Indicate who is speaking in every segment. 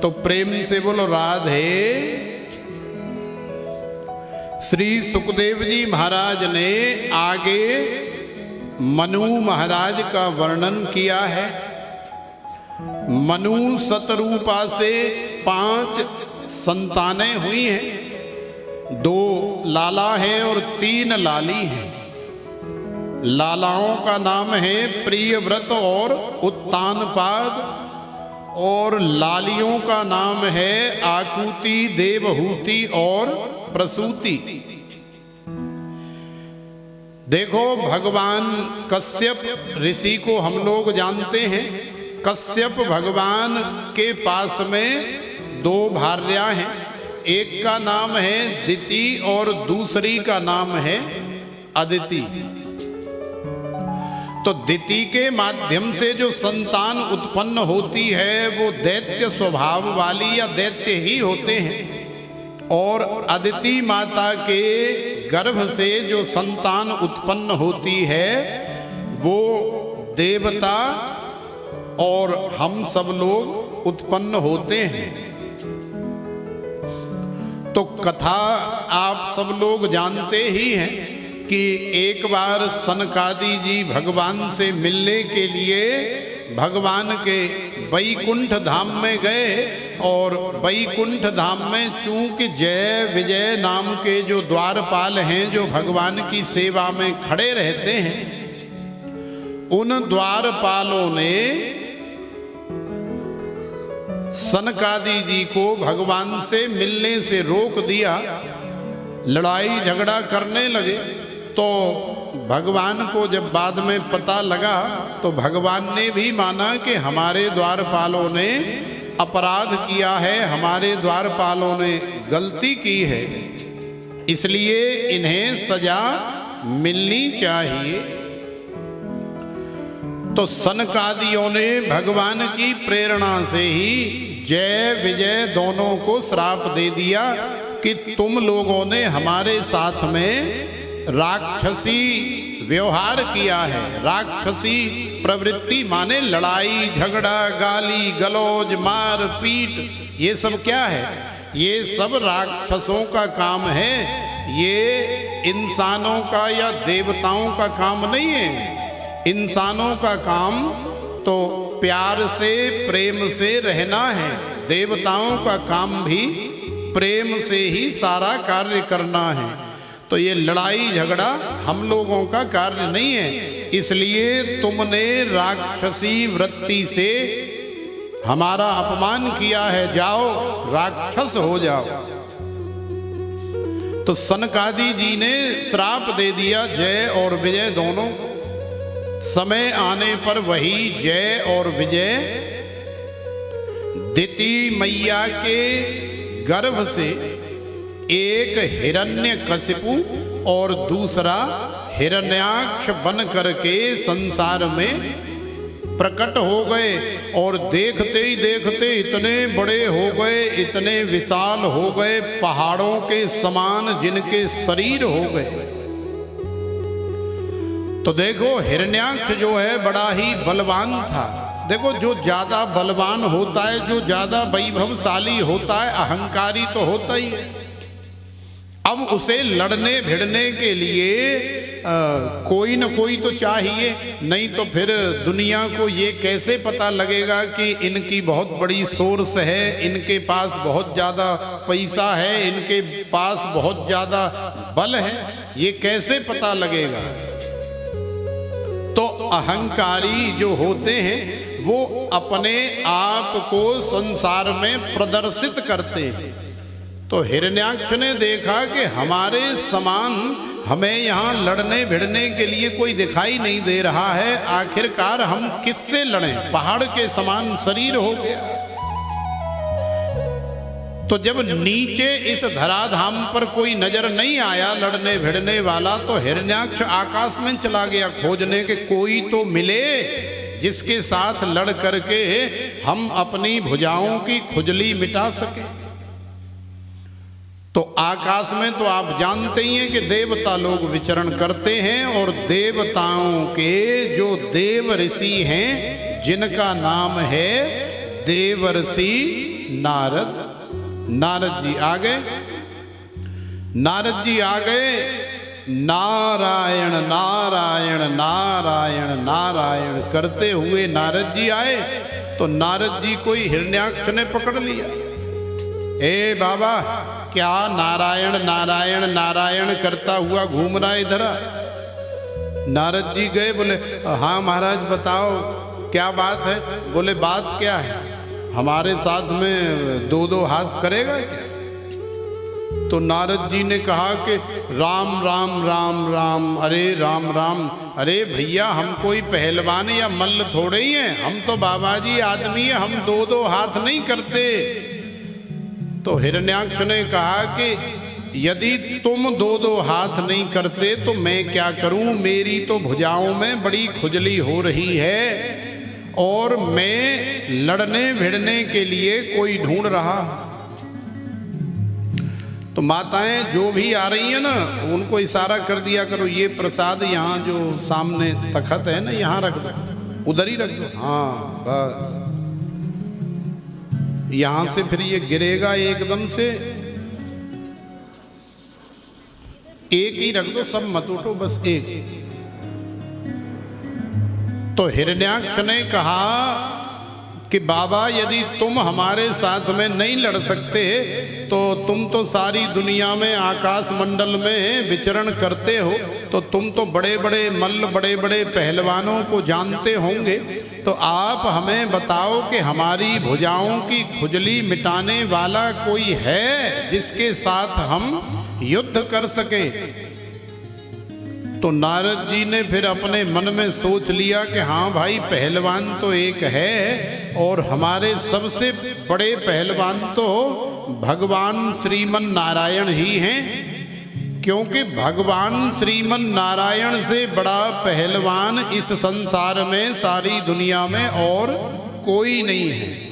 Speaker 1: तो प्रेम से बोलो राधे। श्री सुखदेव जी महाराज ने आगे मनु महाराज का वर्णन किया है। मनु सतरूपा से 5 संतानें हुई हैं, 2 लाला हैं और 3 लाली हैं। लालाओं का नाम है प्रियव्रत और उत्तानपाद, और लालियों का नाम है आकुति, देवहूति और प्रसूति। देखो, भगवान कश्यप ऋषि को हम लोग जानते हैं। कश्यप भगवान के पास में 2 भार्या हैं, एक का नाम है दिति और दूसरी का नाम है अदिति। तो दिति के माध्यम से जो संतान उत्पन्न होती है वो दैत्य स्वभाव वाली या दैत्य ही होते हैं, और अदिति माता के गर्भ से जो संतान उत्पन्न होती है वो देवता और हम सब लोग उत्पन्न होते हैं। तो कथा आप सब लोग जानते ही हैं कि एक बार सनकादि जी भगवान से मिलने के लिए भगवान के वैकुंठ धाम में गए, और वैकुंठ धाम में चूंकि जय विजय नाम के जो द्वारपाल हैं जो भगवान की सेवा में खड़े रहते हैं, उन द्वारपालों ने सनकादि जी को भगवान से मिलने से रोक दिया। लड़ाई झगड़ा करने लगे। तो भगवान को जब बाद में पता लगा तो भगवान ने भी माना कि हमारे द्वारपालों ने अपराध किया है, हमारे द्वारपालों ने गलती की है, इसलिए इन्हें सजा मिलनी चाहिए। तो सनकादियों ने भगवान की प्रेरणा से ही जय विजय दोनों को श्राप दे दिया कि तुम लोगों ने हमारे साथ में राक्षसी व्यवहार किया है। राक्षसी प्रवृत्ति माने लड़ाई झगड़ा, गाली गलौज, मार पीट, ये सब क्या है? ये सब राक्षसों का काम है। ये इंसानों का या देवताओं का काम नहीं है। इंसानों का काम तो प्यार से प्रेम से रहना है, देवताओं का काम भी प्रेम से ही सारा कार्य करना है। तो ये लड़ाई झगड़ा हम लोगों का कार्य नहीं है, इसलिए तुमने राक्षसी वृत्ति से हमारा अपमान किया है, जाओ राक्षस हो जाओ। तो सनकादि जी ने श्राप दे दिया जय और विजय दोनों। समय आने पर वही जय और विजय दिति मैया के गर्भ से एक हिरण्यकशिपु और दूसरा हिरण्याक्ष बन करके संसार में प्रकट हो गए, और देखते ही देखते इतने बड़े हो गए, इतने विशाल हो गए, पहाड़ों के समान जिनके शरीर हो गए। तो देखो, हिरण्याक्ष जो है बड़ा ही बलवान था। देखो, जो ज्यादा बलवान होता है, जो ज्यादा वैभवशाली होता है, अहंकारी तो होता ही है। अब उसे लड़ने भिड़ने के लिए कोई न कोई तो चाहिए, नहीं तो फिर दुनिया को ये कैसे पता लगेगा कि इनकी बहुत बड़ी सोर्स है, इनके पास बहुत ज़्यादा पैसा है, इनके पास बहुत ज़्यादा बल है, ये कैसे पता लगेगा? तो अहंकारी जो होते हैं वो अपने आप को संसार में प्रदर्शित करते हैं। तो हिरण्याक्ष ने देखा कि हमारे समान हमें यहाँ लड़ने भिड़ने के लिए कोई दिखाई नहीं दे रहा है, आखिरकार हम किससे लड़ें? पहाड़ के समान शरीर हो गया। तो जब नीचे इस धराधाम पर कोई नजर नहीं आया लड़ने भिड़ने वाला, तो हिरण्याक्ष आकाश में चला गया खोजने के कोई तो मिले जिसके साथ लड़ करके हम अपनी भुजाओं की खुजली मिटा सके। तो आकाश में तो आप जानते ही हैं कि देवता लोग विचरण करते हैं, और देवताओं के जो देव ऋषि हैं जिनका नाम है देवर्षि नारद जी आ गए। नारद जी आ गए, नारायण नारायण नारायण नारायण करते हुए नारद जी आए तो नारद जी को हिरण्याक्ष ने पकड़ लिया। ए बाबा, क्या नारायण नारायण नारायण करता हुआ घूम रहा है इधर? नारद जी गए, बोले हाँ महाराज बताओ क्या बात है? बोले बात क्या है, हमारे साथ में दो दो हाथ करेगा क्या? तो नारद जी ने कहा कि राम राम राम राम, अरे राम राम, अरे भैया हम कोई पहलवान या मल्ल थोड़े ही हैं, हम तो बाबा जी आदमी है, हम दो दो हाथ नहीं करते। तो हिरण्याक्ष ने कहा कि यदि तुम दो दो हाथ नहीं करते तो मैं क्या करूं, मेरी तो भुजाओं में बड़ी खुजली हो रही है और मैं लड़ने भिड़ने के लिए कोई ढूंढ रहा। तो माताएं जो भी आ रही हैं ना, उनको इशारा कर दिया करो, ये प्रसाद यहाँ जो सामने तखत है ना, यहाँ रख दो, उधर ही रख दो। हाँ बस, यहाँ से फिर ये गिरेगा एकदम से, एक ही रख दो, सब मत उठो, बस एक। तो हिरण्याक्ष ने कहा कि बाबा यदि तुम हमारे साथ में नहीं लड़ सकते तो तुम तो सारी दुनिया में आकाश मंडल में विचरण करते हो, तो तुम तो बड़े बड़े मल्ल बड़े बड़े पहलवानों को जानते होंगे, तो आप हमें बताओ कि हमारी भुजाओं की खुजली मिटाने वाला कोई है जिसके साथ हम युद्ध कर सकें। तो नारद जी ने फिर अपने मन में सोच लिया कि हाँ भाई, पहलवान तो एक है और हमारे सबसे बड़े पहलवान तो भगवान श्रीमन नारायण ही हैं, क्योंकि भगवान श्रीमन नारायण से बड़ा पहलवान इस संसार में सारी दुनिया में और कोई नहीं है।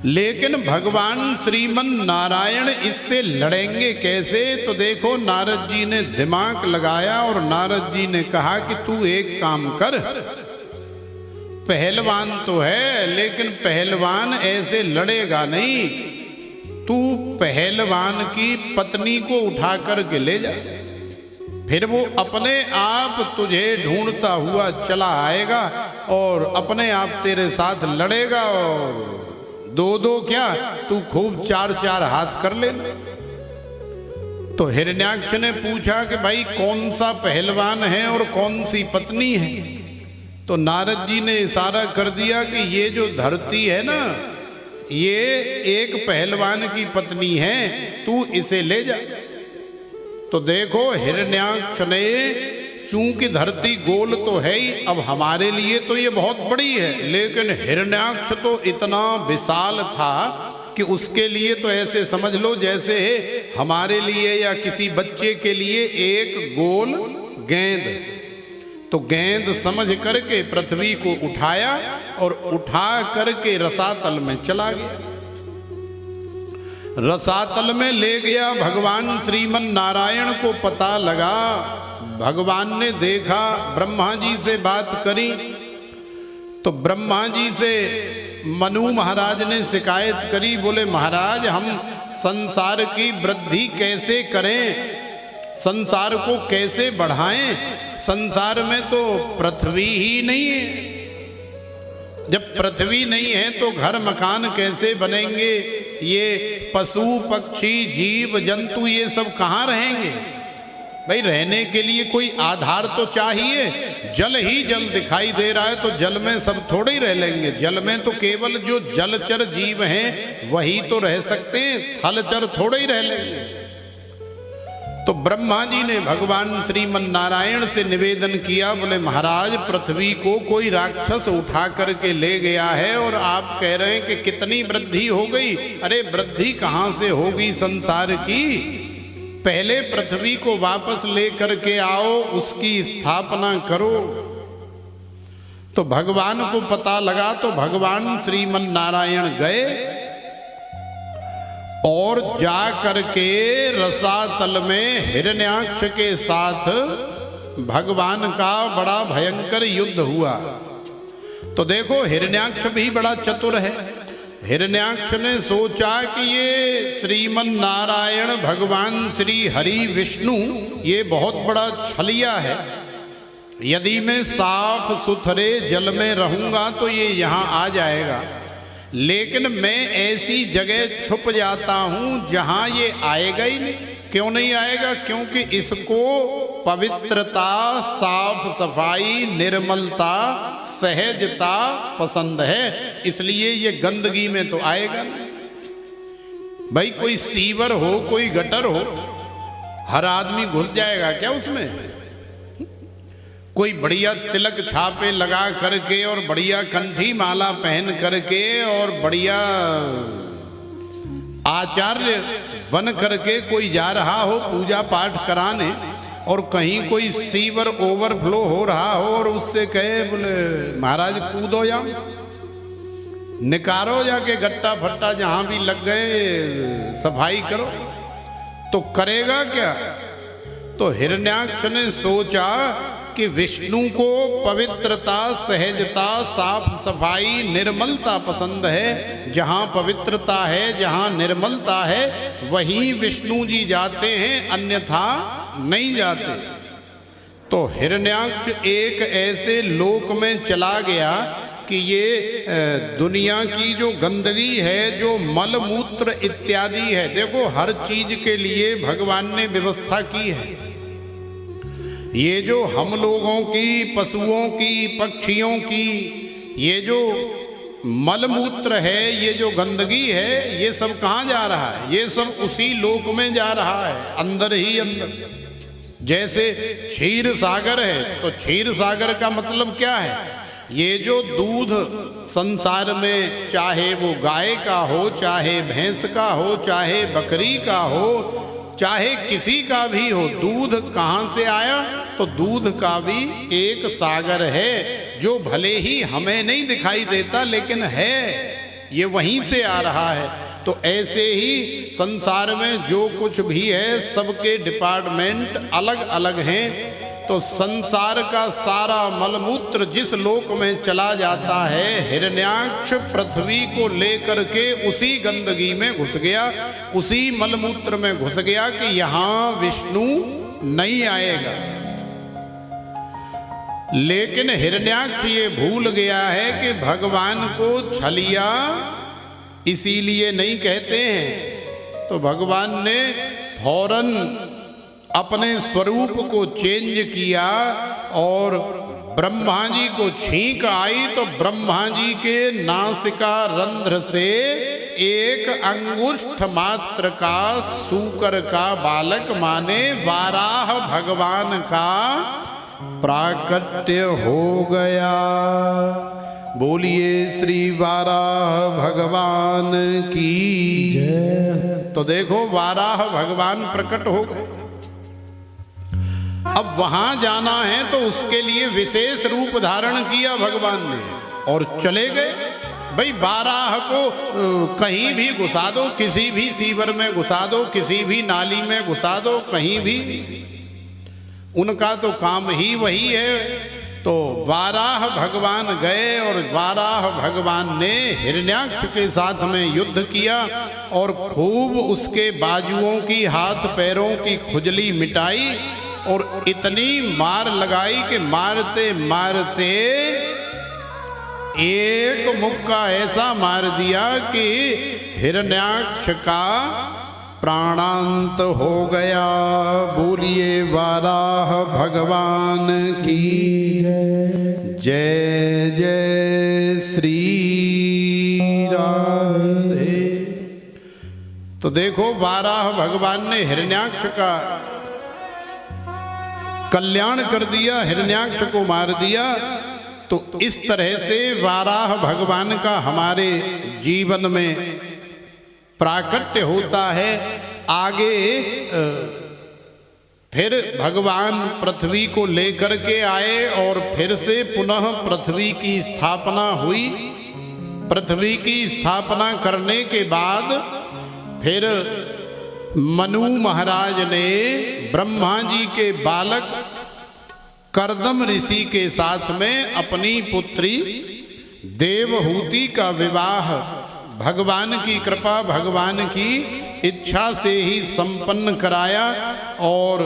Speaker 1: लेकिन भगवान श्रीमन नारायण इससे लड़ेंगे कैसे? तो देखो नारद जी ने दिमाग लगाया और नारद जी ने कहा कि तू एक काम कर, पहलवान तो है लेकिन पहलवान ऐसे लड़ेगा नहीं, तू पहलवान की पत्नी को उठा कर के ले जा, फिर वो अपने आप तुझे ढूंढता हुआ चला आएगा और अपने आप तेरे साथ लड़ेगा, और दो दो क्या, तू खूब चार चार हाथ कर लेना। तो हिरण्याक्ष ने पूछा कि भाई कौन सा पहलवान है और कौन सी पत्नी है? तो नारद जी ने इशारा कर दिया कि ये जो धरती है ना, ये एक पहलवान की पत्नी है, तू इसे ले जा। तो देखो हिरण्याक्ष ने, चूंकि धरती गोल तो है ही, अब हमारे लिए तो ये बहुत बड़ी है, लेकिन हिरण्याक्ष तो इतना विशाल था कि उसके लिए तो ऐसे समझ लो जैसे हमारे लिए या किसी बच्चे के लिए एक गोल गेंद। तो गेंद समझ करके पृथ्वी को उठाया और उठा करके रसातल में चला गया। रसातल में ले गया, भगवान श्रीमन नारायण को पता लगा, भगवान ने देखा, ब्रह्मा जी से बात करी, तो ब्रह्मा जी से मनु महाराज ने शिकायत करी, बोले महाराज हम संसार की वृद्धि कैसे करें, संसार को कैसे बढ़ाएं, संसार में तो पृथ्वी ही नहीं है, जब पृथ्वी नहीं है तो घर मकान कैसे बनेंगे, ये पशु पक्षी जीव जंतु ये सब कहाँ रहेंगे? भाई रहने के लिए कोई आधार तो चाहिए, जल ही जल दिखाई दे रहा है तो जल में सब थोड़े ही रह लेंगे, जल में तो केवल जो जलचर जीव हैं वही तो रह सकते हैं, थलचर थोड़े ही रह लेंगे। तो ब्रह्मा जी ने भगवान श्रीमन नारायण से निवेदन किया, बोले महाराज पृथ्वी को कोई राक्षस उठा करके ले गया है और आप कह रहे हैं कि कितनी वृद्धि हो गई। अरे वृद्धि कहाँ से होगी संसार की, पहले पृथ्वी को वापस ले करके आओ, उसकी स्थापना करो। तो भगवान को पता लगा, तो भगवान श्रीमन नारायण गए और जा करके रसातल में हिरण्याक्ष के साथ भगवान का बड़ा भयंकर युद्ध हुआ। तो देखो हिरण्याक्ष भी बड़ा चतुर है, हिरण्याक्ष ने सोचा कि ये श्रीमन नारायण भगवान श्री हरि विष्णु ये बहुत बड़ा छलिया है। यदि मैं साफ सुथरे जल में रहूंगा तो ये यहाँ आ जाएगा, लेकिन मैं ऐसी जगह छुप जाता हूँ जहाँ ये आएगा ही नहीं। क्यों नहीं आएगा? क्योंकि इसको पवित्रता, साफ सफाई, निर्मलता, सहजता पसंद है, इसलिए ये गंदगी में तो आएगा नहीं। भाई कोई सीवर हो, कोई गटर हो, हर आदमी घुस जाएगा क्या उसमें? कोई बढ़िया तिलक छापे लगा करके और बढ़िया कंठी माला पहन करके और बढ़िया आचार्य बन करके कोई जा रहा हो पूजा पाठ कराने, और कहीं कोई सीवर ओवरफ्लो हो रहा हो और उससे कहे बोले महाराज कूदो जाओ, निकारो जाके गट्टा फट्टा जहां भी लग गए सफाई करो, तो करेगा क्या? तो हिरण्याक्ष ने सोचा कि विष्णु को पवित्रता, सहजता, साफ सफाई, निर्मलता पसंद है। जहाँ पवित्रता है, जहाँ निर्मलता है, वहीं विष्णु जी जाते हैं, अन्यथा नहीं जाते। तो हिरण्याक्ष एक ऐसे लोक में चला गया कि ये दुनिया की जो गंदगी है, जो मल मूत्र इत्यादि है, देखो हर चीज के लिए भगवान ने व्यवस्था की है। ये जो हम लोगों की, पशुओं की, पक्षियों की ये जो मलमूत्र है, ये जो गंदगी है, ये सब कहाँ जा रहा है? ये सब उसी लोक में जा रहा है, अंदर ही अंदर। जैसे क्षीर सागर है, तो क्षीर सागर का मतलब क्या है? ये जो दूध संसार में, चाहे वो गाय का हो, चाहे भैंस का हो, चाहे बकरी का हो, चाहे किसी का भी हो, दूध कहाँ से आया? तो दूध का भी एक सागर है, जो भले ही हमें नहीं दिखाई देता लेकिन है, ये वहीं से आ रहा है। तो ऐसे ही संसार में जो कुछ भी है, सबके डिपार्टमेंट अलग अलग हैं। तो संसार का सारा मलमूत्र जिस लोक में चला जाता है, हिरण्याक्ष पृथ्वी को लेकर के उसी गंदगी में घुस गया, उसी मलमूत्र में घुस गया कि यहाँ विष्णु नहीं आएगा। लेकिन हिरण्याक्ष ये भूल गया है कि भगवान को छलिया इसीलिए नहीं कहते हैं। तो भगवान ने फौरन अपने स्वरूप को चेंज किया और ब्रह्मा जी को छींक आई, तो ब्रह्मा जी के नासिका रंध्र से एक अंगुष्ठ मात्र का सूकर का बालक माने वाराह भगवान का प्राकट्य हो गया। बोलिए श्री वाराह भगवान की जय। तो देखो वाराह भगवान प्रकट हो गए। अब वहां जाना है तो उसके लिए विशेष रूप धारण किया भगवान ने और चले गए। भाई वाराह को कहीं भी घुसा दो, किसी भी सीवर में घुसा दो, किसी भी नाली में घुसा दो, कहीं भी, उनका तो काम ही वही है। तो वाराह भगवान गए और वाराह भगवान ने हिरण्याक्ष के साथ में युद्ध किया और खूब उसके बाजुओं की, हाथ पैरों की खुजली मिटाई और इतनी मार लगाई कि मारते मारते एक मुक्का ऐसा मार दिया कि हिरण्याक्ष का प्राणांत हो गया। बोलिए वाराह भगवान की जय जय श्री राधे। तो देखो वाराह भगवान ने हिरण्याक्ष का कल्याण कर दिया, हिरण्याक्ष को मार दिया। तो इस तरह से वाराह भगवान का हमारे जीवन में प्राकट्य होता है। आगे फिर भगवान पृथ्वी को लेकर के आए और फिर से पुनः पृथ्वी की स्थापना हुई। पृथ्वी की स्थापना करने के बाद फिर मनु महाराज ने ब्रह्मा जी के बालक कर्दम ऋषि के साथ में अपनी पुत्री देवहूति का विवाह भगवान की कृपा, भगवान की इच्छा से ही संपन्न कराया और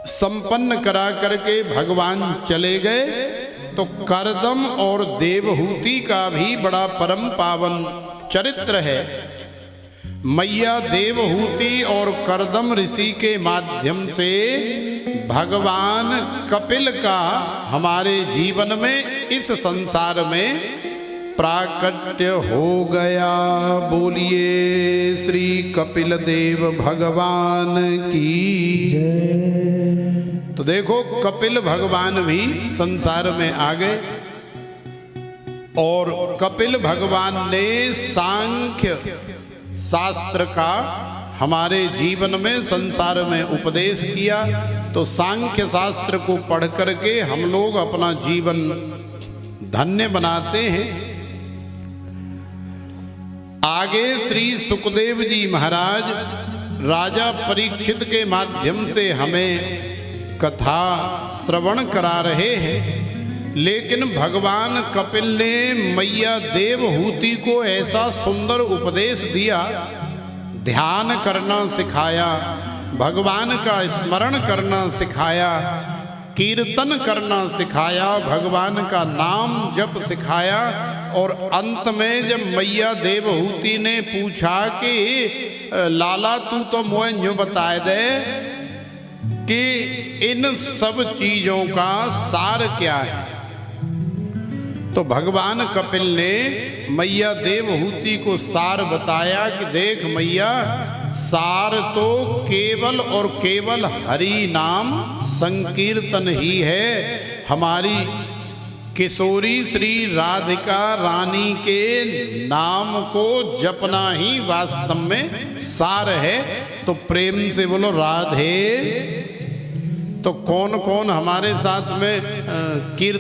Speaker 1: संपन्न करा करके भगवान चले गए। तो करदम और देवहूति का भी बड़ा परम पावन चरित्र है। मैया देवहूति और करदम ऋषि के माध्यम से भगवान कपिल का हमारे जीवन में, इस संसार में प्राकट्य हो गया। बोलिए श्री कपिल देव भगवान की जय। तो देखो कपिल भगवान भी संसार में आ गए और कपिल भगवान ने सांख्य शास्त्र का हमारे जीवन में, संसार में उपदेश किया। तो सांख्य शास्त्र को पढ़ करके हम लोग अपना जीवन धन्य बनाते हैं। आगे श्री सुखदेव जी महाराज राजा परीक्षित के माध्यम से हमें कथा श्रवण करा रहे हैं। लेकिन भगवान कपिल ने मैया देवहूति को ऐसा सुंदर उपदेश दिया, ध्यान करना सिखाया, भगवान का स्मरण करना सिखाया, कीर्तन करना सिखाया, भगवान का नाम जप सिखाया। और अंत में जब मैया देवहूति ने पूछा कि लाला तू तो मुझे यूं बताए दे कि इन सब चीजों का सार क्या है, तो भगवान कपिल ने मैया देवहूति को सार बताया कि देख मैया, सार तो केवल और केवल हरि नाम संकीर्तन ही है। हमारी किशोरी श्री राधिका रानी के नाम को जपना ही वास्तव में सार है। तो प्रेम से बोलो राधे। तो कौन कौन हमारे साथ में कीर्तन